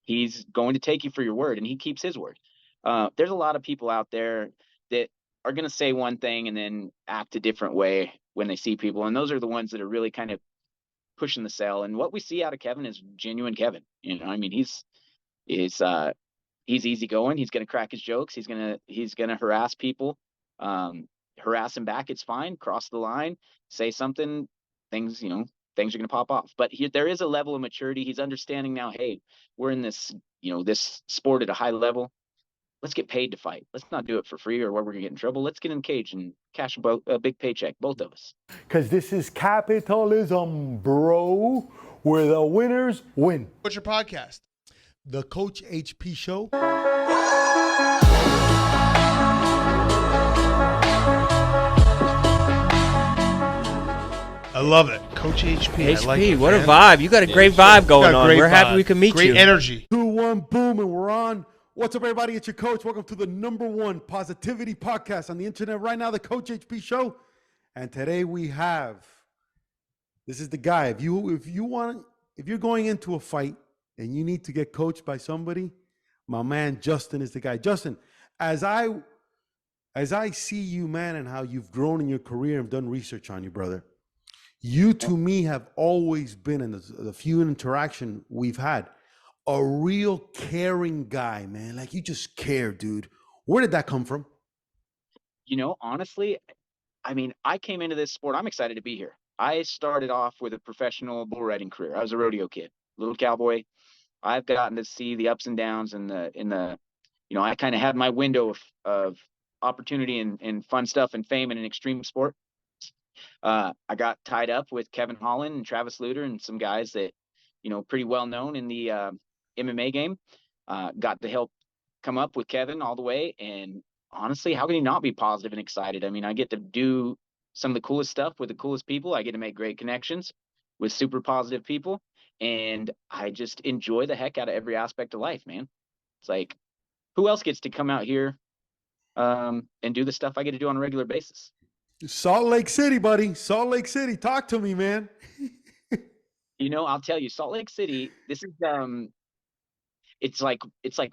He's going to take you for your word, and he keeps his word. There's a lot of people out there that are going to say one thing and then act a different way when they see people. And those are the ones that are really kind of pushing the sell. And what we see out of Kevin is genuine Kevin. I mean, he's easygoing. He's going to crack his jokes. He's going to harass people, harass him back. It's fine. Cross the line, say something, things, things are going to pop off. But there is a level of maturity. He's understanding now, hey, we're in this, this sport at a high level. Let's get paid to fight. Let's not do it for free or where we're going to get in trouble. Let's get in the cage and cash a big paycheck, both of us. Because this is capitalism, bro, where the winners win. What's your podcast? The Coach HP Show. I love it. Coach HP. HP, I like it, what man. a vibe. You got a great vibe going on. We're happy we can meet you. Great energy. 2-1, boom, and we're on. What's up, everybody? It's your coach. Welcome to the #1 positivity podcast on the internet right now, the Coach HP Show. And today we have, this is the guy. If you're going into a fight and you need to get coached by somebody, my man Justin is the guy. Justin, as I see you, man, and how you've grown in your career and done research on you, brother, you to me have always been, in the few interaction we've had, a real caring guy, man. Like, you just care, dude. Where did that come from? Honestly, I mean, I came into this sport. I'm excited to be here. I started off with a professional bull riding career. I was a rodeo kid, little cowboy. I've gotten to see the ups and downs and I kind of had my window of opportunity and fun stuff and fame in an extreme sport. I got tied up with Kevin Holland and Travis Luter and some guys that, pretty well known in the MMA game. Got to help come up with Kevin all the way. And honestly, how can you not be positive and excited? I mean, I get to do some of the coolest stuff with the coolest people. I get to make great connections with super positive people. And I just enjoy the heck out of every aspect of life, man. It's like, who else gets to come out here and do the stuff I get to do on a regular basis? Salt Lake City, buddy. Salt Lake City. Talk to me, man. I'll tell you, Salt Lake City, this is it's like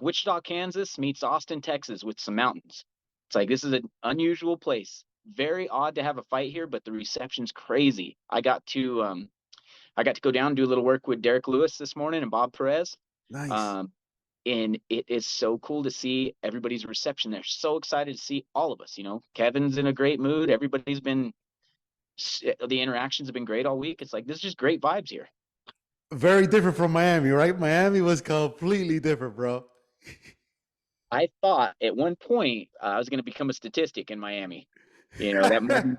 Wichita, Kansas meets Austin, Texas with some mountains. It's like, this is an unusual place. Very odd to have a fight here, but the reception's crazy. I got to go down and do a little work with Derek Lewis this morning and Bob Perez. Nice. And it is so cool to see everybody's reception. They're so excited to see all of us. Kevin's in a great mood. The interactions have been great all week. It's like, this is just great vibes here. Very different from Miami, right? Miami was completely different, bro. I thought at one point I was going to become a statistic in Miami. That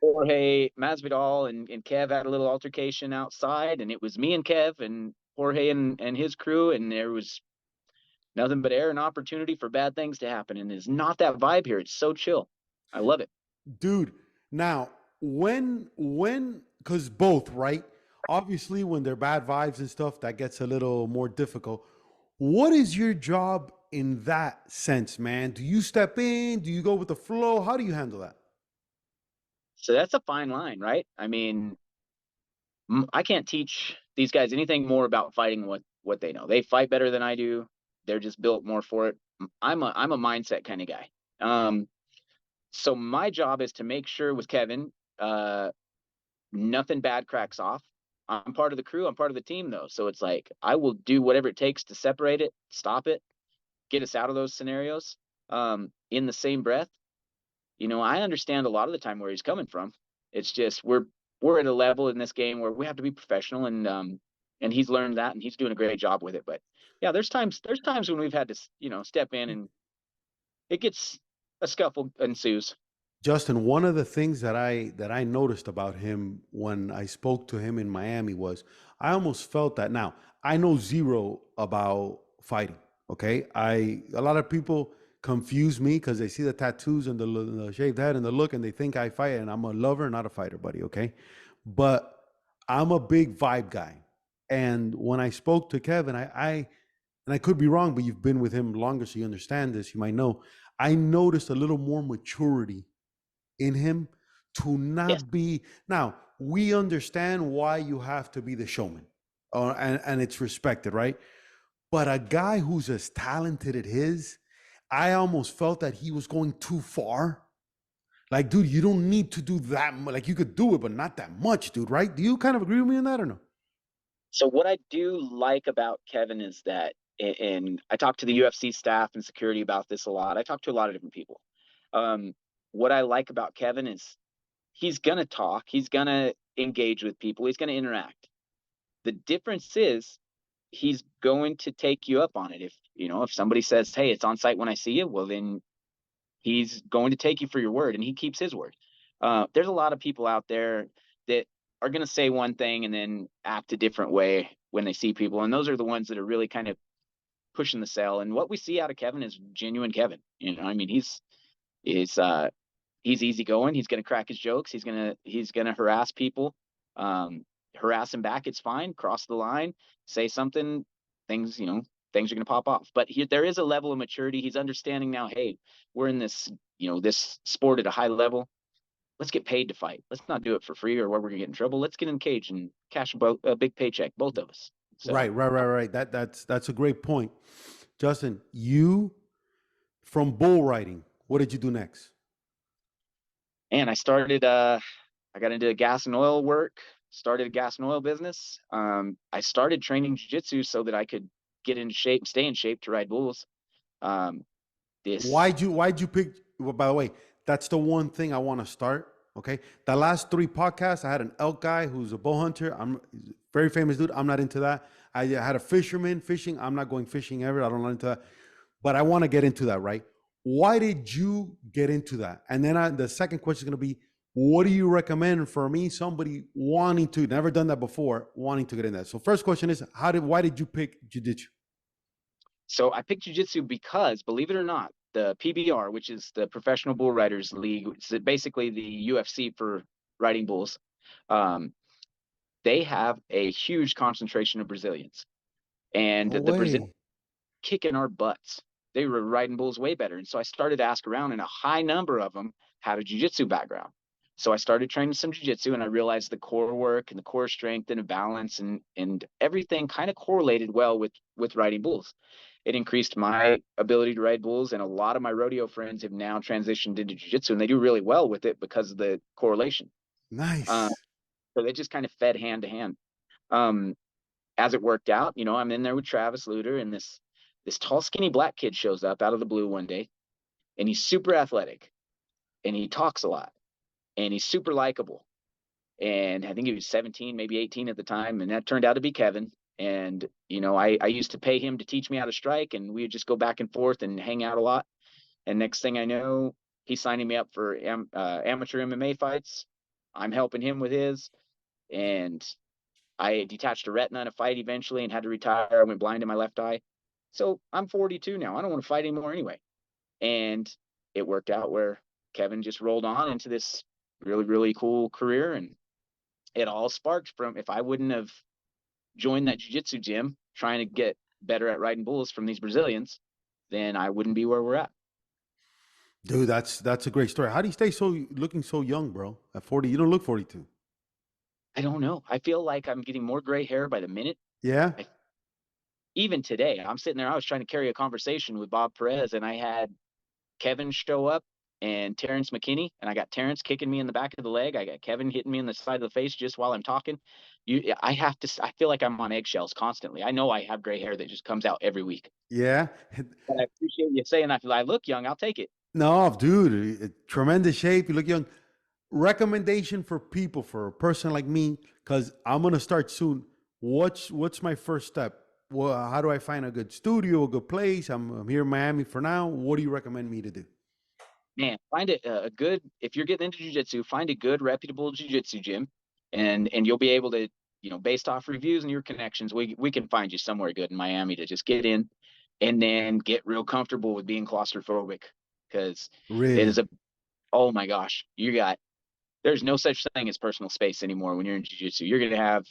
Jorge Masvidal and Kev had a little altercation outside, and it was me and Kev and Jorge and his crew, and there was nothing but air and opportunity for bad things to happen. And it's not that vibe here. It's so chill. I love it. Dude, now, because both, right? Obviously, when they're bad vibes and stuff, that gets a little more difficult. What is your job in that sense, man? Do you step in? Do you go with the flow? How do you handle that? So that's a fine line, right? I mean, I can't teach these guys anything more about fighting what they know. They fight better than I do. They're just built more for it. I'm a mindset kind of guy. So my job is to make sure with Kevin, nothing bad cracks off. I'm part of the crew. I'm part of the team, though. So it's like, I will do whatever it takes to separate it, stop it, get us out of those scenarios. In the same breath, I understand a lot of the time where he's coming from. It's just we're at a level in this game where we have to be professional, and he's learned that, and he's doing a great job with it. But yeah, there's times when we've had to step in, and it gets a scuffle ensues. Justin, one of the things that I noticed about him when I spoke to him in Miami was I almost felt that. Now, I know zero about fighting, okay? A lot of people confuse me because they see the tattoos and the shaved head and the look, and they think I fight, and I'm a lover, not a fighter, buddy, okay? But I'm a big vibe guy. And when I spoke to Kevin, and I could be wrong, but you've been with him longer, so you understand this, you might know, I noticed a little more maturity in him to not be. Now, we understand why you have to be the showman, and it's respected, right? But a guy who's as talented as his, I almost felt that he was going too far. Like, dude, you don't need to do that much. Like, you could do it, but not that much, dude, right? Do you kind of agree with me on that or no? So what I do like about Kevin is that, and I talk to the UFC staff and security about this a lot. I talk to a lot of different people. Um, what I like about Kevin is he's gonna talk, he's gonna engage with people, he's gonna interact. The difference is he's going to take you up on it. If somebody says, "Hey, it's on site when I see you," well, then he's going to take you for your word, and he keeps his word. There's a lot of people out there that are going to say one thing and then act a different way when they see people, and those are the ones that are really kind of pushing the sell. And what we see out of Kevin is genuine Kevin. I mean, he's easygoing. He's going to crack his jokes. He's gonna harass people, harass him back. It's fine. Cross the line, say something. Things are going to pop off. But there is a level of maturity. He's understanding now. Hey, we're in this sport at a high level. Let's get paid to fight. Let's not do it for free or where we're going to get in trouble. Let's get in the cage and cash a big paycheck, both of us. So, Right. That's a great point. Justin, you from bull riding, what did you do next? and I got into gas and oil work, started a gas and oil business. I started training jiu-jitsu so that I could get in shape, stay in shape to ride bulls. Um, this Why'd you pick, well, by the way, that's the one thing I want to start. Okay. The last 3 podcasts, I had an elk guy who's a bow hunter. He's a very famous dude. I'm not into that. I had a fisherman fishing. I'm not going fishing ever. I don't like into that. But I want to get into that, right? Why did you get into that? And then the second question is going to be, what do you recommend for me, somebody wanting to, never done that before, wanting to get in that? So first question is, why did you pick jiu-jitsu? So I picked jiu-jitsu because, believe it or not, the PBR, which is the Professional Bull Riders League, which is basically the UFC for riding bulls, um, they have a huge concentration of Brazilians, and No the Brazilians way. kicking our butts. They were riding bulls way better. And so I started to ask around, and a high number of them had a jiu-jitsu background. So I started training some jiu-jitsu, and I realized the core work and the core strength and the balance and everything kind of correlated well with riding bulls. It increased my ability to ride bulls, and a lot of my rodeo friends have now transitioned into jiu-jitsu, and they do really well with it because of the correlation. Uh, Nice. so they just kind of fed hand to hand. Um, as it worked out, I'm in there with Travis Luter, and this tall, skinny black kid shows up out of the blue one day, and he's super athletic, and he talks a lot, and he's super likable. And I think he was 17, maybe 18 at the time, and that turned out to be Kevin. And I used to pay him to teach me how to strike, and we would just go back and forth and hang out a lot. And next thing I know, he's signing me up for amateur MMA fights. I'm helping him with his, and I detached a retina in a fight eventually and had to retire. I went blind in my left eye. So I'm 42 now. I don't want to fight anymore anyway. And it worked out where Kevin just rolled on into this really, really cool career. And it all sparked from, if I wouldn't have joined that jiu-jitsu gym trying to get better at riding bulls from these Brazilians, then I wouldn't be where we're at. Dude, that's a great story. How do you stay looking so young, bro? At 40, you don't look 42. I don't know. I feel like I'm getting more gray hair by the minute. Yeah? Even today, I'm sitting there, I was trying to carry a conversation with Bob Perez, and I had Kevin show up and Terrence McKinney, and I got Terrence kicking me in the back of the leg. I got Kevin hitting me in the side of the face just while I'm talking. I feel like I'm on eggshells constantly. I know I have gray hair that just comes out every week. Yeah. But I appreciate you saying I look young. I'll take it. No, dude, tremendous shape. You look young. Recommendation for people, for a person like me, because I'm gonna start soon. What's my first step? Well, how do I find a good studio, a good place? I'm here in Miami for now. What do you recommend me to do? Man, find it a good, if you're getting into jiu-jitsu, find a good reputable jiu-jitsu gym, and you'll be able to, based off reviews and your connections, we can find you somewhere good in Miami to just get in and then get real comfortable with being claustrophobic, because it is Really? oh my gosh, there's no such thing as personal space anymore when you're in jiu-jitsu. You're going to have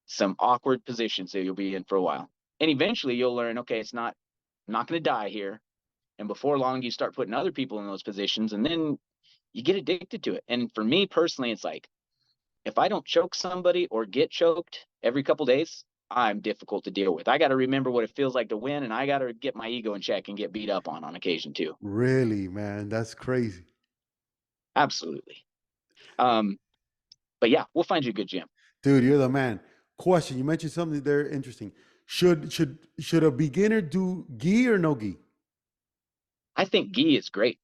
some awkward positions that you'll be in for a while. And eventually you'll learn, okay, I'm not going to die here. And before long, you start putting other people in those positions, and then you get addicted to it. And for me personally, it's like, if I don't choke somebody or get choked every couple days, I'm difficult to deal with. I got to remember what it feels like to win, and I got to get my ego in check and get beat up on occasion too. Really, man, that's crazy. Absolutely. But yeah, we'll find you a good gym. Dude, you're the man. Question: you mentioned something there interesting. Should a beginner do gi or no gi? I think gi is great.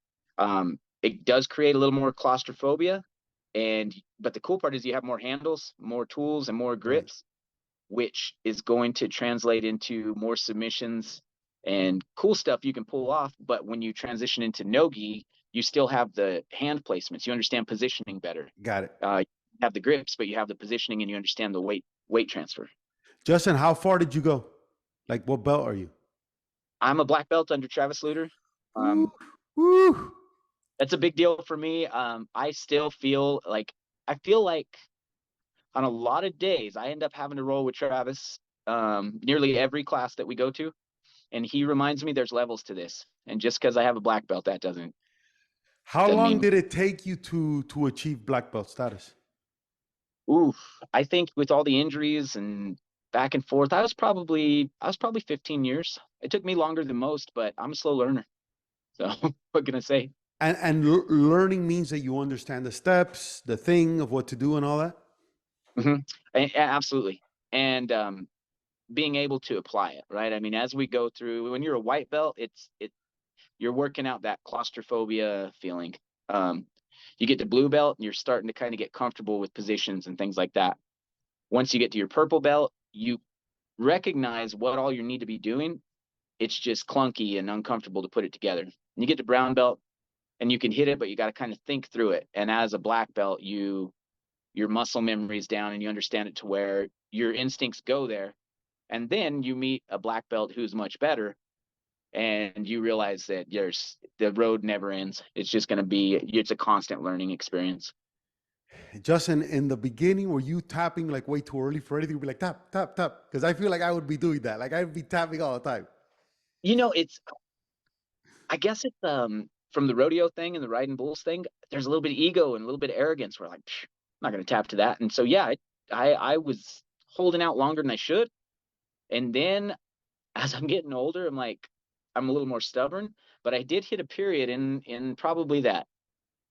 It does create a little more claustrophobia, but the cool part is you have more handles, more tools, and more Right. grips, which is going to translate into more submissions and cool stuff you can pull off. But when you transition into no gi, you still have the hand placements. You understand positioning better. Got it. You have the grips, but you have the positioning, and you understand the weight transfer. Justin, how far did you go? Like, what belt are you? I'm a black belt under Travis Luter. Woo, Um, woo. that's a big deal for me. I still feel like on a lot of days I end up having to roll with Travis nearly every class that we go to, and he reminds me there's levels to this. And just because I have a black belt, that How doesn't long mean. did it take you to achieve black belt status? Oof. I think with all the injuries and back and forth, I was probably 15 years. It took me longer than most, but I'm a slow learner. So what can I say? Learning means that you understand the steps, the thing of what to do, and all that. Absolutely. And being able to apply it, right? I mean, as we go through, when you're a white belt, you're working out that claustrophobia feeling. Um, you get to blue belt and you're starting to kind of get comfortable with positions and things like that. Once you get to your purple belt, you recognize what all you need to be doing. It's just clunky and uncomfortable to put it together. And you get to brown belt and you can hit it, but you got to kind of think through it. And as a black belt, your muscle memory is down and you understand it to where your instincts go there. And then you meet a black belt who's much better, and you realize that the road never ends. It's a constant learning experience. Justin, in the beginning, were you tapping like way too early for anything? You'd be like tap, tap, tap, because I feel like I would be doing that. Like I'd be tapping all the time. It's I guess it's from the rodeo thing and the riding bulls thing. There's a little bit of ego and a little bit of arrogance. We're like, I'm not going to tap to that. And so yeah, I was holding out longer than I should. And then as I'm getting older, I'm a little more stubborn. But I did hit a period in probably that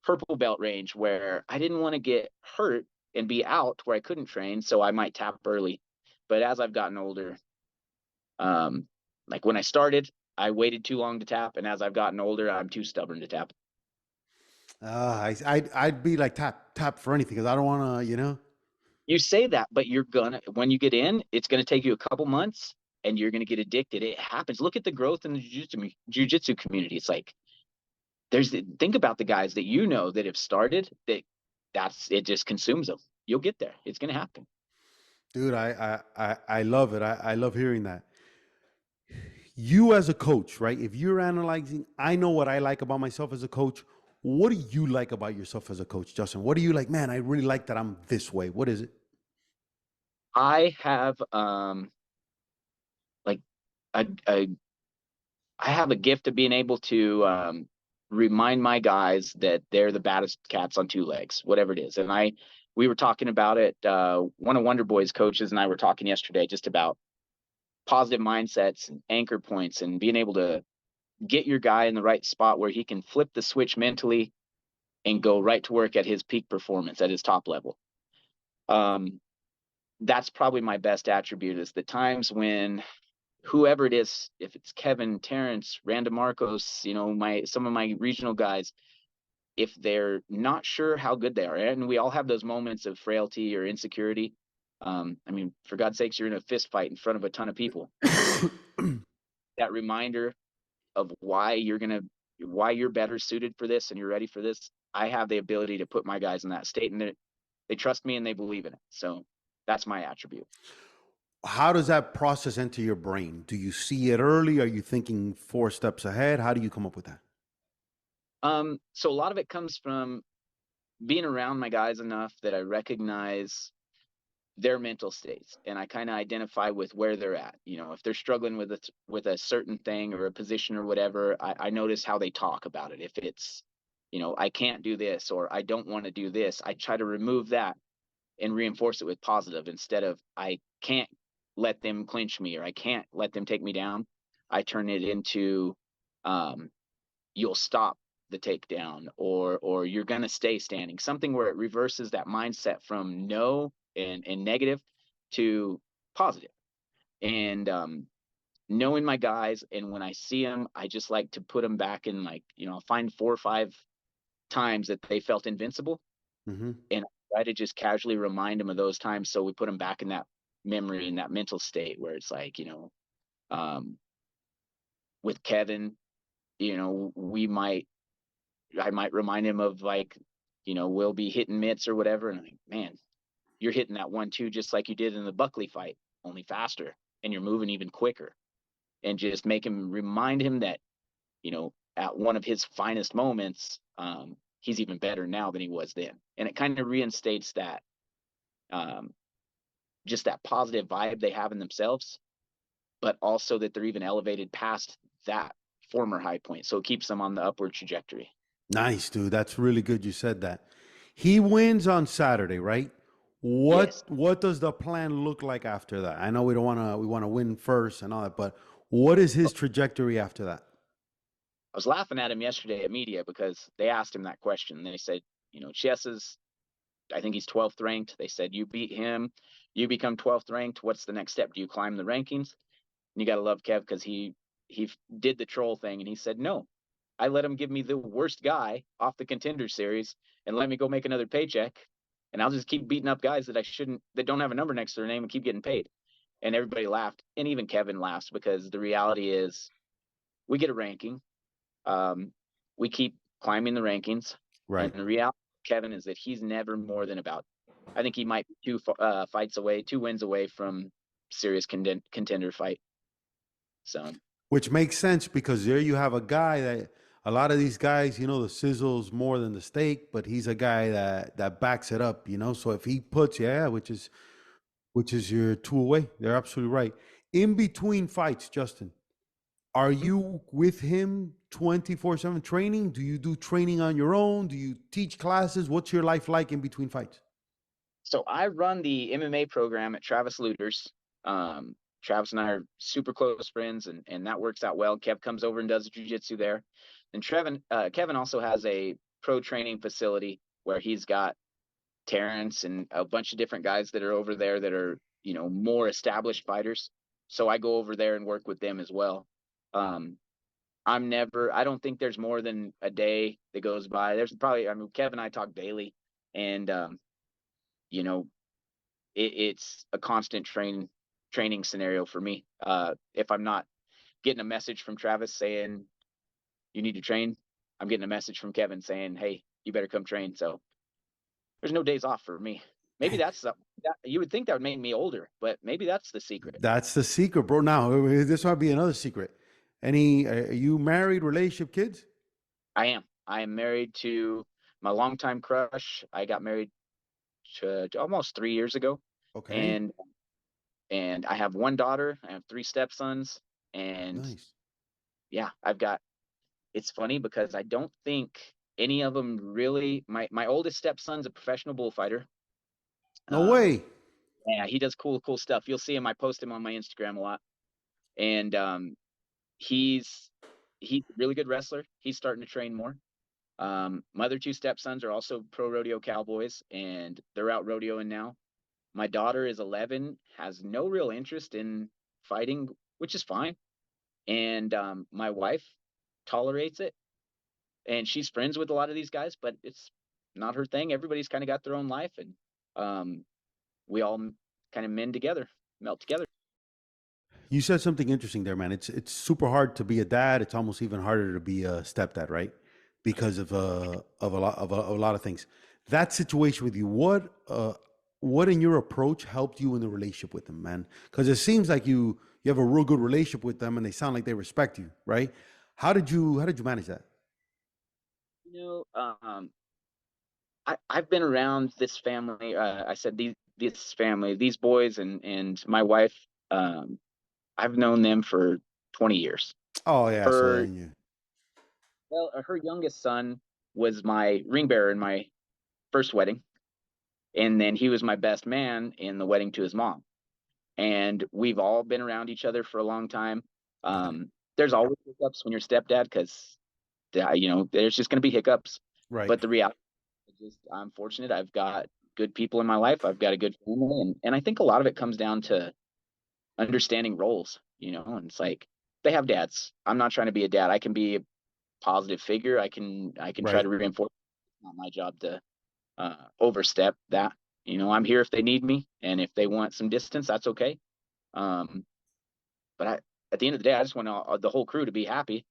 purple belt range where I didn't want to get hurt and be out where I couldn't train, so I might tap early. But as I've gotten older, like when I started, I waited too long to tap, and as I've gotten older, I'm too stubborn to tap. I'd be like tap, tap for anything because I don't want to, You say that, but when you get in, it's gonna take you a couple months, and you're gonna get addicted. It happens. Look at the growth in the jiu-jitsu community. It's like think about the guys that that have started that's it just consumes them. You'll get there. It's gonna happen. Dude, I love it. I love hearing that. You as a coach, right? If you're analyzing, I know what I like about myself as a coach. What do you like about yourself as a coach, Justin? What do you like? Man, I really like that I'm this way. What is it? I have like a, a I have a gift of being able to remind my guys that they're the baddest cats on two legs, whatever it is. And we were talking about it. One of Wonder Boy's coaches and I were talking yesterday just about positive mindsets and anchor points and being able to get your guy in the right spot where he can flip the switch mentally and go right to work at his peak performance at his top level. That's probably my best attribute is the times when whoever it is, if it's Kevin, Terrence, Randa Marcos, some of my regional guys, if they're not sure how good they are, and we all have those moments of frailty or insecurity. I mean, for God's sakes, you're in a fist fight in front of a ton of people. That reminder of why you're better suited for this and you're ready for this. I have the ability to put my guys in that state, and they trust me and they believe in it. So that's my attribute. How does that process enter your brain? Do you see it early? Are you thinking 4 steps ahead? How do you come up with that? So a lot of it comes from being around my guys enough that I recognize their mental states and I kind of identify with where they're at. If they're struggling with a certain thing or a position or whatever, I notice how they talk about it. If it's, I can't do this or I don't want to do this, I try to remove that and reinforce it with positive instead of I can't let them clinch me, or I can't let them take me down, I turn it into, you'll stop the takedown, or you're gonna stay standing. Something where it reverses that mindset from no and negative to positive. And knowing my guys, and when I see them, I just like to put them back in, like, I'll find 4 or 5 times that they felt invincible, Mm-hmm. and I try to just casually remind them of those times, so we put them back in that memory, in that mental state where it's like, um, with Kevin, I might remind him of, like, we'll be hitting mitts or whatever, and I'm like, man, you're hitting that 1-2 just like you did in the Buckley fight, only faster, and you're moving even quicker, and just remind him that, at one of his finest moments, he's even better now than he was then, and it kind of reinstates that, um, just that positive vibe they have in themselves, but also that they're even elevated past that former high point, so it keeps them on the upward trajectory. Nice, dude. That's really good you said that. He wins on Saturday, right? Yes. What does the plan look like after that? I know we want to win first and all that, but what is his trajectory after that? I was laughing at him yesterday at media because they asked him that question. They said, Chess I think he's 12th ranked. They said, you beat him, you become 12th ranked. What's the next step? Do you climb the rankings? And you got to love Kev, because he did the troll thing, and he said, no, I let him give me the worst guy off the Contender Series and let me go make another paycheck. And I'll just keep beating up guys that don't have a number next to their name, and keep getting paid. And everybody laughed. And even Kevin laughs, because the reality is we get a ranking. We keep climbing the rankings. And Right. the reality of Kevin is that he's never more than about, I think he might be 2 wins away from serious contender fight. So, Which makes sense because there you have a guy that a lot of these guys, the sizzle's more than the steak, but he's a guy that backs it up, So if he puts, which is your 2 away, they're absolutely right. In between fights, Justin, are you with him 24/7 training? Do you do training on your own? Do you teach classes? What's your life like in between fights? so I run the MMA program at Travis Luter's. Travis and I are super close friends, and that works out well. Kev comes over and does jiu-jitsu there. And Kevin also has a pro training facility where he's got Terrence and a bunch of different guys that are over there that are, more established fighters. So I go over there and work with them as well. Um, I don't think there's more than a day that goes by. There's probably, Kevin and I talk daily, and, you know, it's a constant training scenario for me. If I'm not getting a message from Travis saying you need to train, I'm getting a message from Kevin saying, hey, you better come train. So there's no days off for me. Maybe that you would think that would make me older, but maybe that's the secret. That's the secret, bro. Now, this might be another secret. Are you married, relationship, kids? I am. I am married to my longtime crush. I got married to almost 3 years ago, Okay. and I have one daughter. I have 3 stepsons, and Nice. yeah, it's funny because I don't think any of them really. My oldest stepson's a professional bullfighter. No Um, way. yeah, he does cool stuff. You'll see him. I post him on my Instagram a lot, and he's a really good wrestler. He's starting to train more. My other 2 stepsons are also pro rodeo cowboys, and they're out rodeoing now. My daughter is 11, has no real interest in fighting, which is fine. And my wife tolerates it, and she's friends with a lot of these guys, but it's not her thing. Everybody's kind of got their own life, and we all kind of melt together. You said something interesting there, man. It's super hard to be a dad. It's almost even harder to be a stepdad, right? Because of a lot of things. That situation with you, what in your approach helped you in the relationship with them, man? Because it seems like you have a real good relationship with them, and they sound like they respect you, right? How did you manage that? I've been around this family. I said this family, these boys, and my wife. I've known them for 20 years. Oh yeah, so Her then you. her youngest son was my ring bearer in my first wedding, and then he was my best man in the wedding to his mom. and we've all been around each other for a long time. There's always hiccups when you're stepdad because there's just going to be hiccups. Right. But the reality is I'm fortunate. I've got good people in my life. I've got a good family, and I think a lot of it comes down to understanding roles, and it's like they have dads. I'm not trying to be a dad. I can be a positive figure. I can try Right. to reinforce. It's not my job to overstep that. I'm here if they need me, and if they want some distance, that's okay. Um, but at the end of the day, I just want the whole crew to be happy.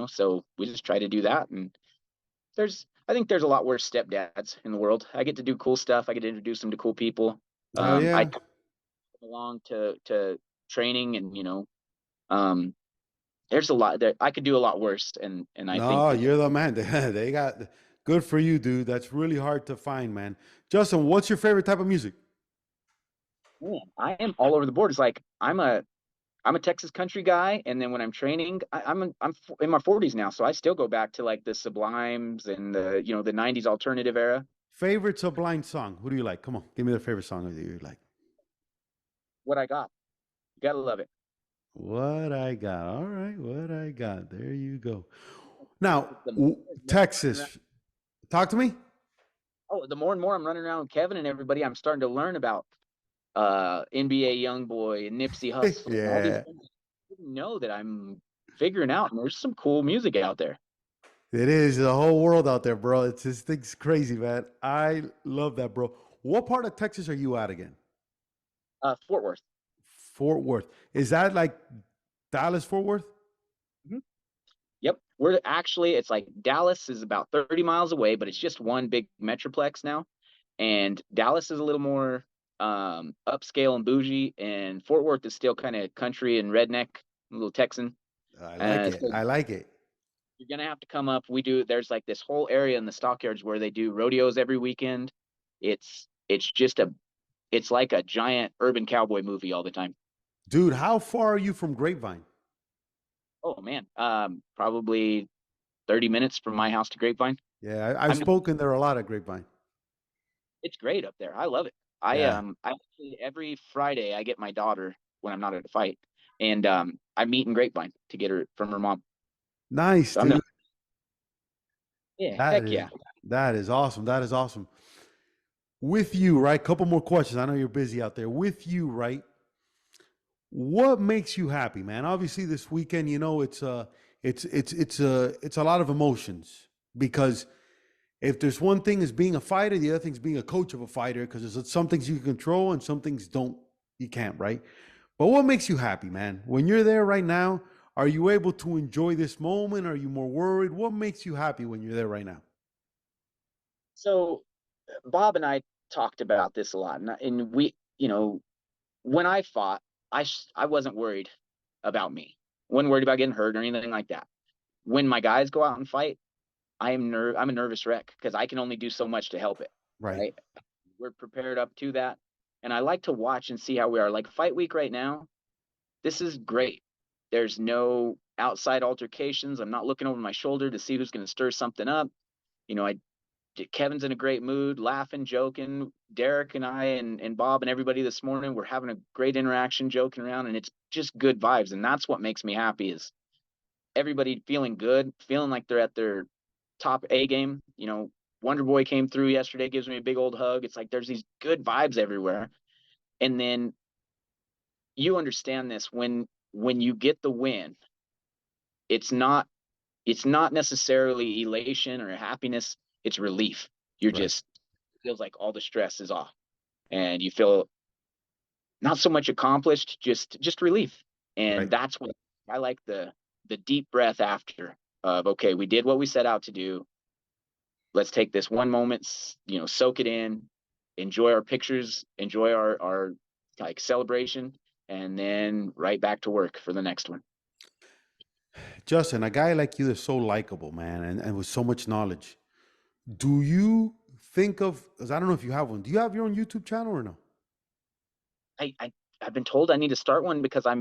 So we just try to do that. And I think there's a lot worse stepdads in the world. I get to do cool stuff. I get to introduce them to cool people. Hell I yeah. come along to training, and um, there's a lot that I could do a lot worse. And I think No, that you're the man. They got good for you, dude. That's really hard to find, man. Justin, what's your favorite type of music? man, I am all over the board. It's like I'm a Texas country guy, and then when I'm training, I'm in my 40s now, so I still go back to like the Sublimes and the '90s alternative era. Favorite Sublime song? Who do you like? Come on, give me the favorite song that you like. What I got, you gotta love it. What I got. All right, what I got. There you go. Now, The more I'm running around, Texas, talk to me. the more and more I'm running around with Kevin and everybody, I'm starting to learn about NBA YoungBoy and Nipsey Hussle and all these Yeah, things I didn't know that I'm figuring out. And there's some cool music out there. it is the whole world out there, bro. It's this thing's crazy, man. I love that, bro. What part of Texas are you at again? Fort Worth. Fort Worth. Is that like Dallas, Fort Worth? Mhm. Yep. It's like Dallas is about 30 miles away, but it's just one big metroplex now. And Dallas is a little more upscale and bougie, and Fort Worth is still kind of country and redneck, a little Texan. I like it. So I like it. you're gonna have to come up. There's like this whole area in the stockyards where they do rodeos every weekend. It's just it's like a giant urban cowboy movie all the time. Dude, how far are you from Grapevine? Oh man, probably 30 minutes from my house to Grapevine. Yeah, I've I'm spoken there a lot at Grapevine. It's great up there. I love it. Yeah. I actually every Friday I get my daughter when I'm not at a fight, and I meet in Grapevine to get her from her mom. Nice, So I'm dude. not. Yeah, That heck is yeah. that is awesome. That is awesome. With you, right? Couple more questions. I know you're busy out there. With you, right? What makes you happy, man? Obviously, this weekend, it's a lot of emotions because if there's one thing is being a fighter, the other thing is being a coach of a fighter because there's some things you can control and some things you can't, right? But what makes you happy, man? When you're there right now, are you able to enjoy this moment? Are you more worried? What makes you happy when you're there right now? So Bob and I talked about this a lot, and when I fought, I wasn't worried about me. Wasn't worried about getting hurt or anything like that. When my guys go out and fight, I'm a nervous wreck because I can only do so much to help it. Right. Right. We're prepared up to that. And I like to watch and see how we are. Like fight week right now, this is great. There's no outside altercations. I'm not looking over my shoulder to see who's going to stir something up. I Kevin's in a great mood, laughing, joking. Derek and I and Bob and everybody this morning, we're having a great interaction, joking around, and it's just good vibes. And that's what makes me happy is everybody feeling good, feeling like they're at their top A game. Wonder Boy came through yesterday, gives me a big old hug. It's like there's these good vibes everywhere. And then you understand this when you get the win, it's not it's not necessarily elation or happiness, it's relief. You're Right. just feels like all the stress is off and you feel not so much accomplished, just relief. And Right. that's what I like, the deep breath after of okay, we did what we set out to do. Let's take this one moment, soak it in, enjoy our pictures, enjoy our like celebration, and then right back to work for the next one. Justin, a guy like you is so likable, man, and with so much knowledge. Do you think of, because I don't know if you have one, do you have your own YouTube channel or no? I, I I've been told I need to start one because I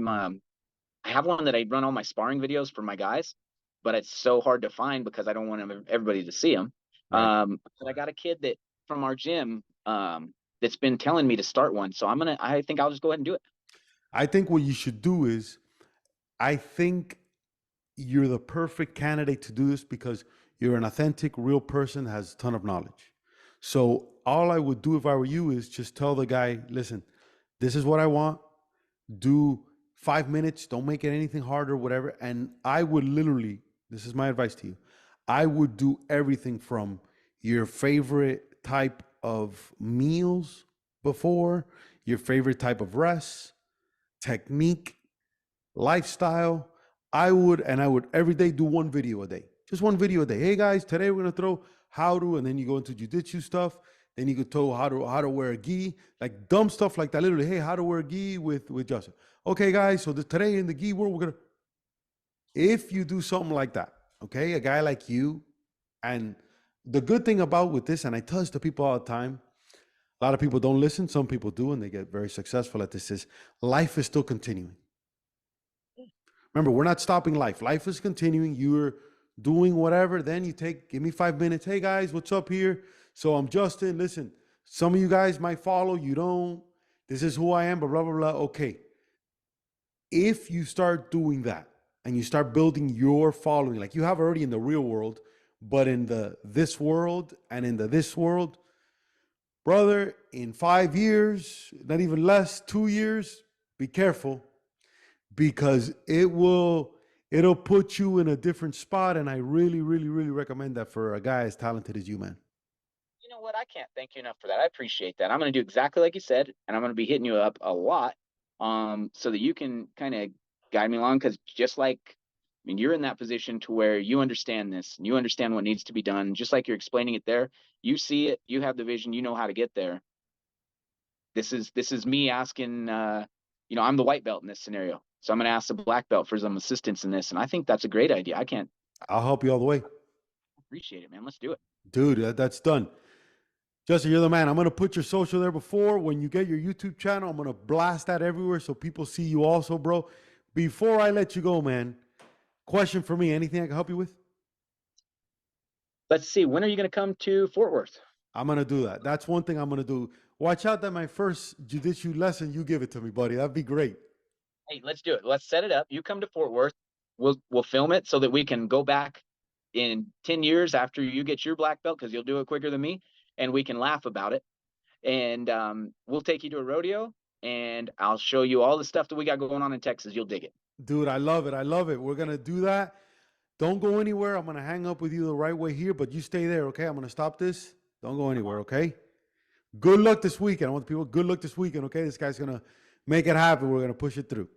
have one that I run all my sparring videos for my guys, but it's so hard to find because I don't want everybody to see them. Right. But I got a kid that from our gym that's been telling me to start one, so I think I'll just go ahead and do it. I think what you should do is, I think you're the perfect candidate to do this because you're an authentic, real person, has a ton of knowledge. So all I would do if I were you is just tell the guy, listen, this is what I want. Do 5 minutes. Don't make it anything harder, whatever. And I would literally, this is my advice to you, I would do everything from your favorite type of meals before, your favorite type of rest, technique, lifestyle. I would every day do one video a day. Just one video a day. Hey guys, today we're gonna throw how to, and then you go into jiu-jitsu stuff. Then you could throw how to wear a gi, like dumb stuff like that. Literally, hey, how to wear a gi with Justin. Okay, guys, so today in the gi world, we're gonna. If you do something like that, okay, a guy like you, and the good thing about with this, and I tell this to people all the time, a lot of people don't listen. Some people do, and they get very successful at this. Is life is still continuing. Remember, we're not stopping life. Life is continuing. You're doing whatever. Then you give me 5 minutes. Hey guys, what's up here? So I'm Justin. Listen, some of you guys might follow. You don't. This is who I am, but blah, blah, blah. Okay. If you start doing that and you start building your following, like you have already in the real world, but in this world and in this world, brother, in 5 years, not even less, 2 years, be careful. Because it'll put you in a different spot. And I really, really, really recommend that for a guy as talented as you, man. You know what? I can't thank you enough for that. I appreciate that. I'm going to do exactly like you said, and I'm going to be hitting you up a lot, so that you can kind of guide me along. Because just like, I mean, you're in that position to where you understand this and you understand what needs to be done. Just like you're explaining it there, you see it, you have the vision, you know how to get there. This is me asking. I'm the white belt in this scenario. So I'm going to ask the black belt for some assistance in this. And I think that's a great idea. I'll help you all the way. Appreciate it, man. Let's do it. Dude, that's done. Justin, you're the man. I'm going to put your social there before. When you get your YouTube channel, I'm going to blast that everywhere so people see you also, bro. Before I let you go, man, question for me. Anything I can help you with? Let's see. When are you going to come to Fort Worth? I'm going to do that. That's one thing I'm going to do. Watch out that my first jiu-jitsu lesson, you give it to me, buddy. That'd be great. Hey, let's do it. Let's set it up. You come to Fort Worth. We'll film it so that we can go back in 10 years after you get your black belt, because you'll do it quicker than me, and we can laugh about it. And we'll take you to a rodeo, and I'll show you all the stuff that we got going on in Texas. You'll dig it. Dude, I love it. I love it. We're going to do that. Don't go anywhere. I'm going to hang up with you the right way here, but you stay there, okay? I'm going to stop this. Don't go anywhere, okay? Good luck this weekend. I want people, good luck this weekend, okay? This guy's going to make it happen. We're going to push it through.